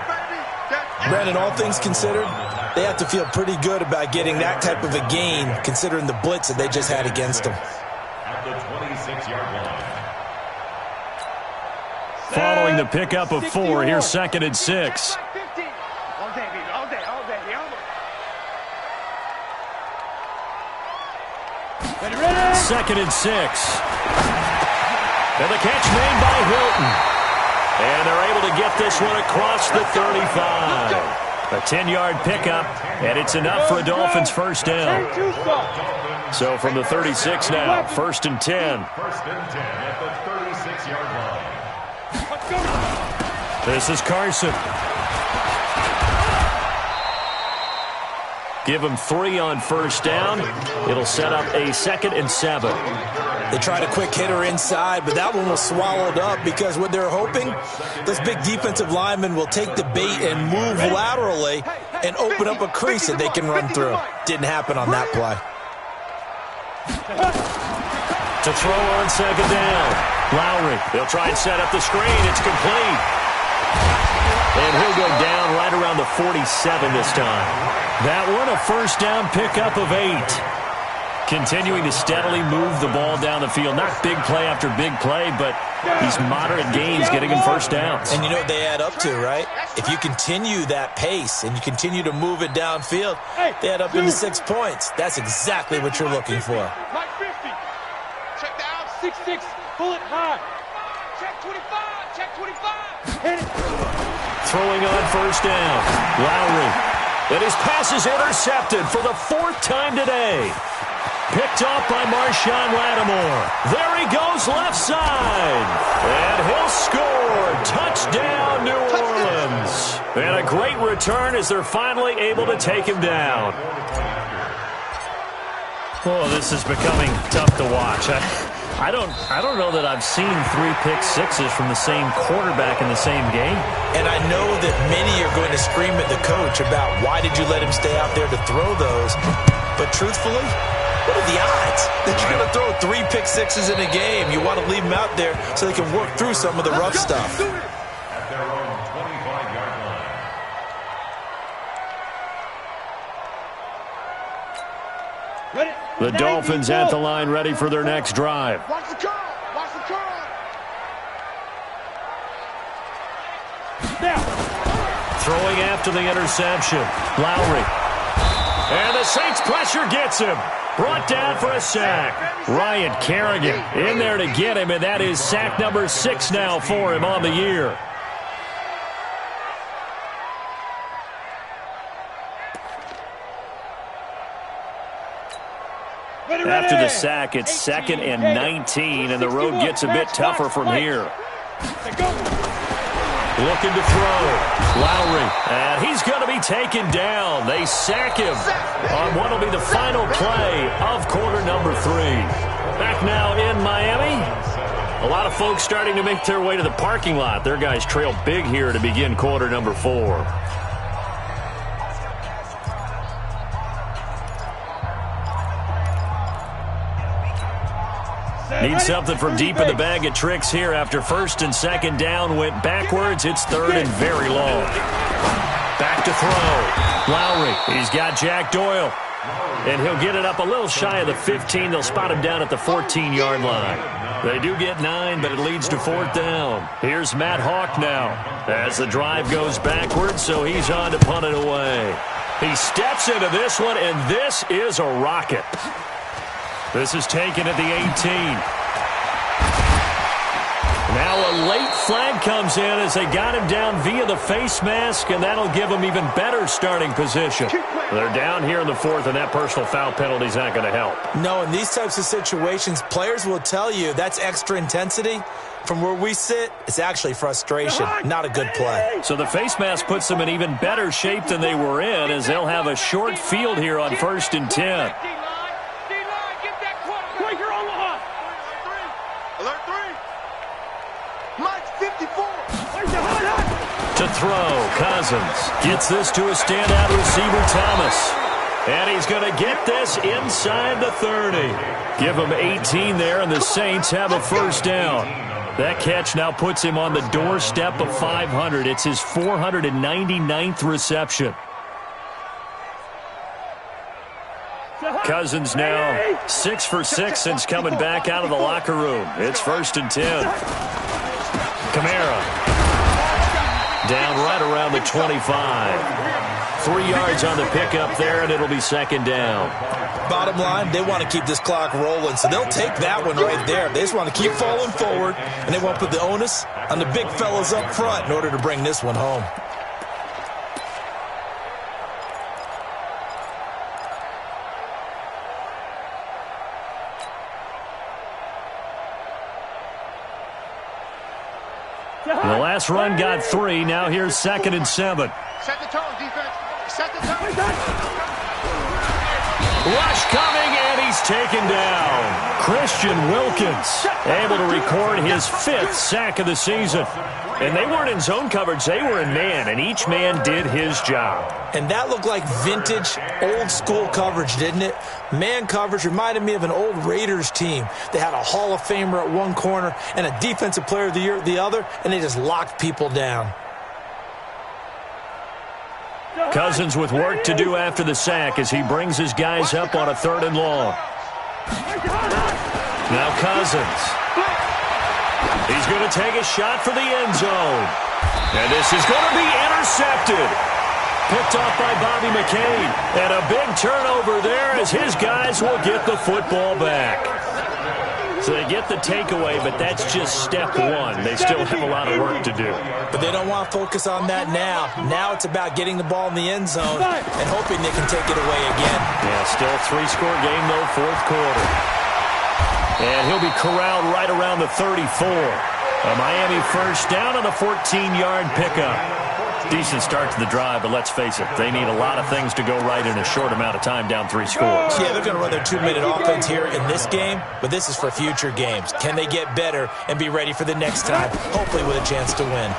Brandon, all things considered, they have to feel pretty good about getting that type of a gain, considering the blitz that they just had against them. At the 26-yard line. Following the pickup of 4, here's 2nd and 6. All day. 2nd and 6. And the catch made by Hilton. And they're able to get this one across the 35. A 10-yard pickup, and it's enough for a Dolphins first down. So from the 36 now, 1st and 10. 1st and 10 at the 36-yard line. This is Carson. Give him 3 on first down. It'll set up a 2nd and 7. They tried a quick hitter inside, but that one was swallowed up because what they're hoping, those big defensive linemen will take the bait and move laterally and open up a crease that they can run through. Didn't happen on that play. To throw on 2nd down. Lowry, they'll try and set up the screen. It's complete. And he'll go down right around the 47 this time. That one, a first down pickup of 8. Continuing to steadily move the ball down the field. Not big play after big play, but these moderate gains getting him first downs. And you know what they add up to, right? If you continue that pace and you continue to move it downfield, they add up into 6 points. That's exactly what you're looking for. Mike 50. Check down. 6-6. Pull it high. Check 25. Check 25. Hit it. Throwing on first down. Lowry. And his pass is intercepted for the 4th time today. Picked off by Marshawn Lattimore. There he goes left side. And he'll score. Touchdown, New Orleans. And a great return as they're finally able to take him down. Oh, this is becoming tough to watch. I don't know that I've seen 3 pick sixes from the same quarterback in the same game. And I know that many are going to scream at the coach about why did you let him stay out there to throw those. But truthfully, what are the odds that you're going to throw 3 pick sixes in a game? You want to leave them out there so they can work through some of the rough stuff. At their own 25-yard line. The Dolphins at the line ready for their next drive. Watch the curl. Watch the curl. Now. Throwing after the interception. Lowry. And the Saints pressure gets him. Brought down for a sack. Ryan Kerrigan in there to get him, and that is sack number 6 now for him on the year. After the sack, it's 2nd and 19, and the road gets a bit tougher from here. Looking to throw. Lowry. And he's going to be taken down. They sack him on what will be the final play of quarter number 3. Back now in Miami. A lot of folks starting to make their way to the parking lot. Their guys trail big here to begin quarter number 4. Need something from deep in the bag of tricks here after 1st and 2nd down went backwards. It's 3rd and very long. Back to throw. Lowry. He's got Jack Doyle. And he'll get it up a little shy of the 15. They'll spot him down at the 14-yard line. They do get 9, but it leads to 4th down. Here's Matt Hawk now as the drive goes backwards, so he's on to punt it away. He steps into this one, and this is a rocket. This is taken at the 18. Now a late flag comes in as they got him down via the face mask, and that'll give them even better starting position. They're down here in the 4th, and that personal foul penalty is not going to help. No, in these types of situations, players will tell you that's extra intensity. From where we sit, it's actually frustration, not a good play. So the face mask puts them in even better shape than they were in, as they'll have a short field here on 1st and 10. To throw, Cousins gets this to a standout receiver, Thomas. And he's going to get this inside the 30. Give him 18 there, and the Saints have a first down. That catch now puts him on the doorstep of 500. It's his 499th reception. Cousins now 6 for 6 since coming back out of the locker room. It's 1st and 10. Kamara down right around the 25. 3 yards on the pickup there, and it'll be 2nd down. Bottom line, they want to keep this clock rolling, so they'll take that one right there. They just want to keep falling forward, and they want to put the onus on the big fellas up front in order to bring this one home. The last run got 3. Now here's 2nd and 7. Set the tone, defense. Set the tone. Rush coming, and he's taken down. Christian Wilkins able to record his 5th sack of the season. And they weren't in zone coverage. They were in man, and each man did his job. And that looked like vintage, old-school coverage, didn't it? Man coverage reminded me of an old Raiders team. They had a Hall of Famer at one corner and a Defensive Player of the Year at the other, and they just locked people down. Cousins with work to do after the sack as he brings his guys up on a 3rd and long. Now Cousins. He's going to take a shot for the end zone. And this is going to be intercepted. Picked off by Bobby McCain. And a big turnover there as his guys will get the football back. So they get the takeaway, but that's just step 1. They still have a lot of work to do. But they don't want to focus on that now. Now it's about getting the ball in the end zone and hoping they can take it away again. Yeah, still a 3-score game, though, 4th quarter. And he'll be corralled right around the 34. A Miami first down on a 14-yard pickup. Decent start to the drive, but let's face it, they need a lot of things to go right in a short amount of time, down 3 scores. Yeah, they're going to run their 2-minute offense here in this game, but this is for future games. Can they get better and be ready for the next time, hopefully with a chance to win?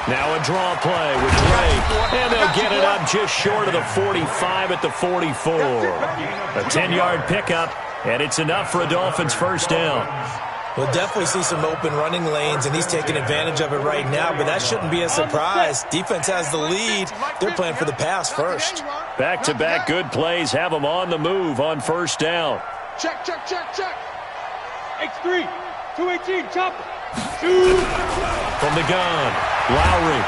Now a draw play with Drake, and they'll get it up just short of the 45 at the 44. A 10-yard pickup, and it's enough for a Dolphins first down. We'll definitely see some open running lanes, and he's taking advantage of it right now, but that shouldn't be a surprise. Defense has the lead. They're playing for the pass first. Back-to-back good plays have them on the move on first down. Check, check, check, check. X3, 218, chop. Shoot. From the gun, Lowry.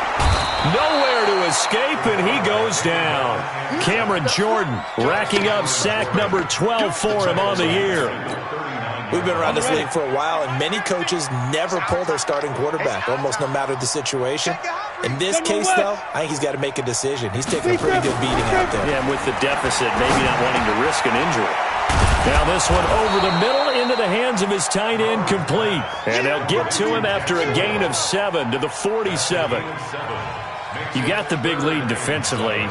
Nowhere to escape, and he goes down. Cameron Jordan racking up sack number 12 for him on the year. We've been around this league for a while, and many coaches never pull their starting quarterback, almost no matter the situation. In this case, though, I think he's got to make a decision. He's taking a pretty good beating out there. Yeah, and with the deficit, maybe not wanting to risk an injury. Now this one over the middle into the hands of his tight end, complete. And they'll get to him after a gain of 7 to the 47. You got the big lead defensively,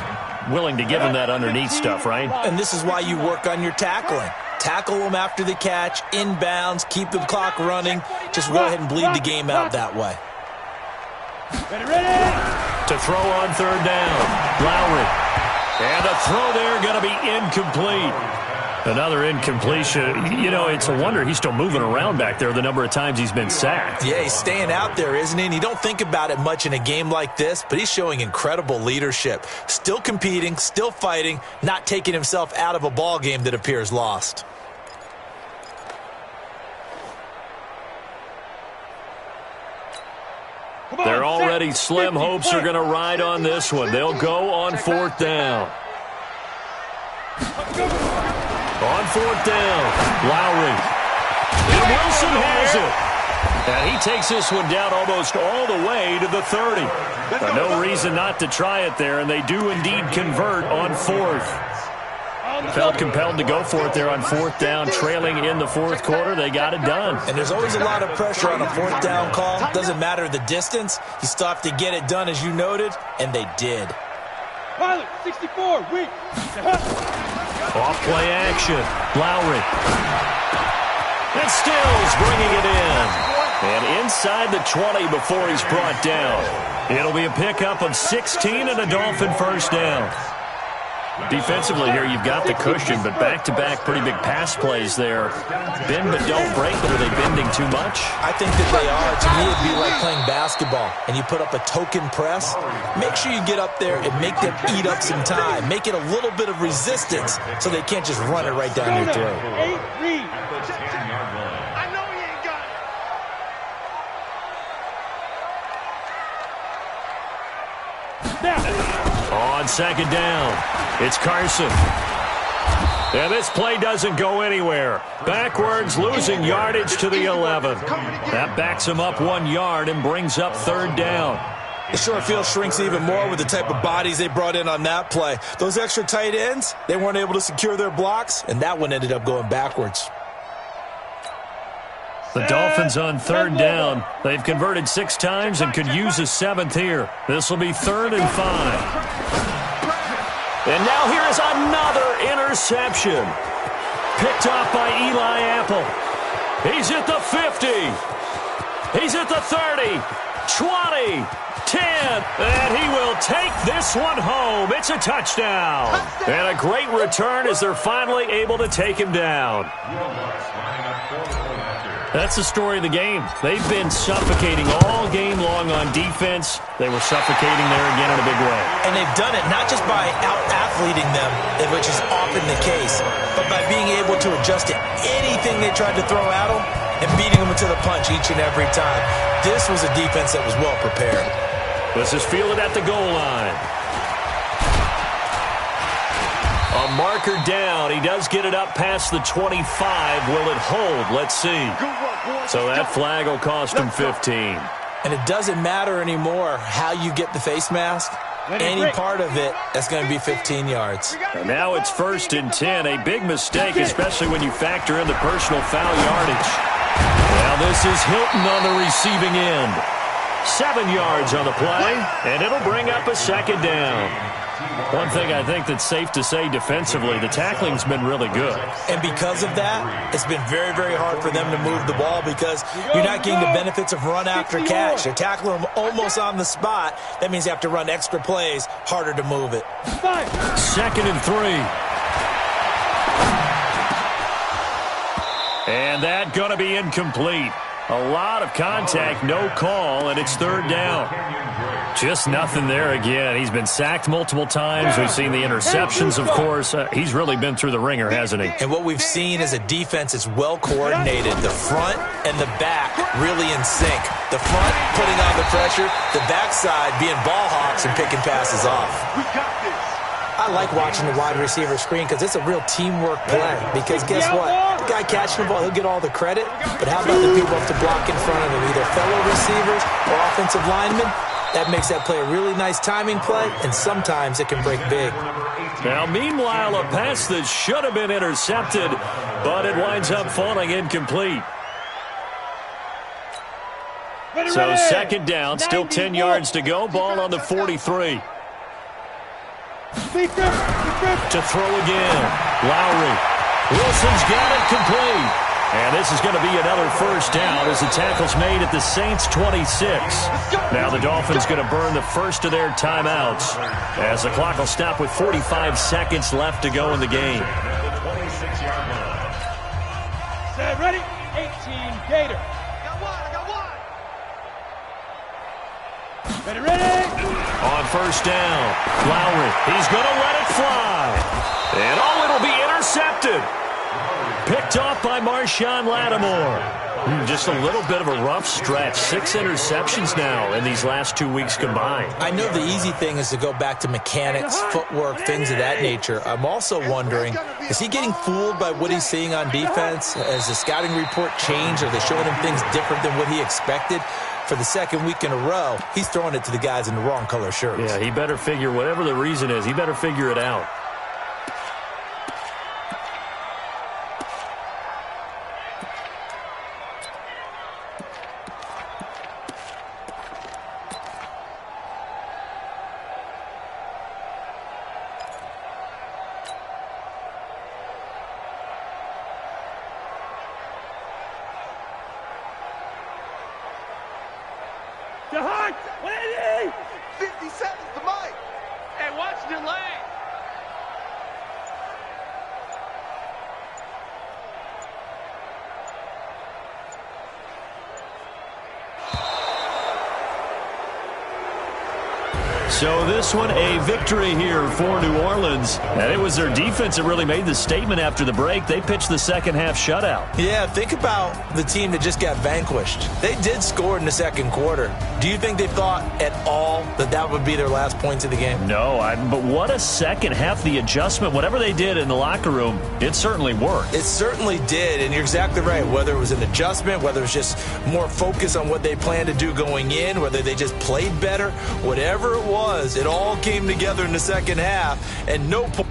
willing to give him that underneath stuff, right? And this is why you work on your tackling. Tackle them after the catch, inbounds, keep the clock running. Just go ahead and bleed the game out that way. To throw on 3rd down, Lowry. And a throw there going to be incomplete. Another incompletion. You know, it's a wonder he's still moving around back there the number of times he's been sacked. Yeah, he's staying out there, isn't he? And you don't think about it much in a game like this, but he's showing incredible leadership. Still competing, still fighting, not taking himself out of a ball game that appears lost. They're already slim hopes are going to ride on this one. They'll go on 4th down. On 4th down, Lowry. And Wilson has it. And he takes this one down almost all the way to the 30. No reason not to try it there, and they do indeed convert on 4th. Felt compelled to go for it there on 4th down, trailing in the 4th quarter. They got it done. And there's always a lot of pressure on a 4th down call. Doesn't matter the distance. You still have to get it done, as you noted, and they did. Pilot, 64, weak. Off play action, Lowry. And Stills bringing it in. And inside the 20 before he's brought down. It'll be a pickup of 16 and a Dolphin first down. Defensively here, you've got the cushion, but back-to-back pretty big pass plays there. Bend but don't break, but are they bending too much? I think that they are. To me, it'd be like playing basketball, and you put up a token press. Make sure you get up there and make them eat up some time. Make it a little bit of resistance so they can't just run it right down your throat. I know he ain't got it. On 2nd down, it's Carson. And this play doesn't go anywhere. Backwards, losing yardage to the 11. That backs him up 1 yard and brings up 3rd down. The short field shrinks even more with the type of bodies they brought in on that play. Those extra tight ends, they weren't able to secure their blocks, and that one ended up going backwards. The Dolphins on third down. They've converted 6 times and could use a 7th here. This will be 3rd and 5. And now here is another interception. Picked off by Eli Apple. He's at the 50. He's at the 30. 20. 10. And he will take this one home. It's a touchdown. And a great return as they're finally able to take him down. That's the story of the game. They've been suffocating all game long on defense. They were suffocating there again in a big way. And they've done it not just by out-athleting them, which is often the case, but by being able to adjust to anything they tried to throw at them and beating them to the punch each and every time. This was a defense that was well prepared. This is fielded at the goal line. A marker down. He does get it up past the 25. Will it hold? Let's see. So that flag will cost him 15. And it doesn't matter anymore how you get the face mask. Any part of it, that's going to be 15 yards. And now it's 1st and 10. A big mistake, especially when you factor in the personal foul yardage. Now this is Hilton on the receiving end. 7 yards on the play, and it'll bring up a 2nd down. One thing I think that's safe to say defensively, the tackling's been really good. And because of that, it's been very, very hard for them to move the ball because you're not getting the benefits of run after catch. You're tackling them almost on the spot. That means you have to run extra plays, harder to move it. 2nd and 3. And that going to be incomplete. A lot of contact, no call, and it's 3rd down. Just nothing there again. He's been sacked multiple times. We've seen the interceptions, of course. He's really been through the ringer, hasn't he? And what we've seen is a defense that's well coordinated. The front and the back really in sync. The front putting on the pressure, the backside being ball hawks and picking passes off. I like watching the wide receiver screen because it's a real teamwork play. Because guess what? The guy catching the ball, he'll get all the credit. But how about the people up to block in front of him, either fellow receivers or offensive linemen? That makes that play a really nice timing play, and sometimes it can break big. Now, meanwhile, a pass that should have been intercepted, but it winds up falling incomplete. So 2nd down, still 10 yards to go. Ball on the 43. To throw again. Lowry. Wilson's got it complete. And this is going to be another 1st down as the tackle's made at the Saints' 26. Now the Dolphins going to burn the first of their timeouts as the clock will stop with 45 seconds left to go in the game. Set, ready? 18, Gator. I got one. Ready? On 1st down, Lowry. He's going to let it fly. And it'll be intercepted. Picked off by Marshawn Lattimore. Just a little bit of a rough stretch. 6 interceptions now in these last 2 weeks combined. I know the easy thing is to go back to mechanics, footwork, things of that nature. I'm also wondering, is he getting fooled by what he's seeing on defense? Has the scouting report changed? Are they showing him things different than what he expected? For the 2nd week in a row, he's throwing it to the guys in the wrong color shirts. Yeah, he better figure, whatever the reason is, he better figure it out. To Hunt! 50 seconds to Mike! Hey, watch the lane! So this one, a victory here for New Orleans. And it was their defense that really made the statement after the break. They pitched the second half shutout. Yeah, think about the team that just got vanquished. They did score in the second quarter. Do you think they thought at all that that would be their last points of the game? No, but what a second half. The adjustment, whatever they did in the locker room, it certainly worked. It certainly did, and you're exactly right. Whether it was an adjustment, whether it was just more focus on what they planned to do going in, whether they just played better, whatever it was, it all came together in the second half, and no point.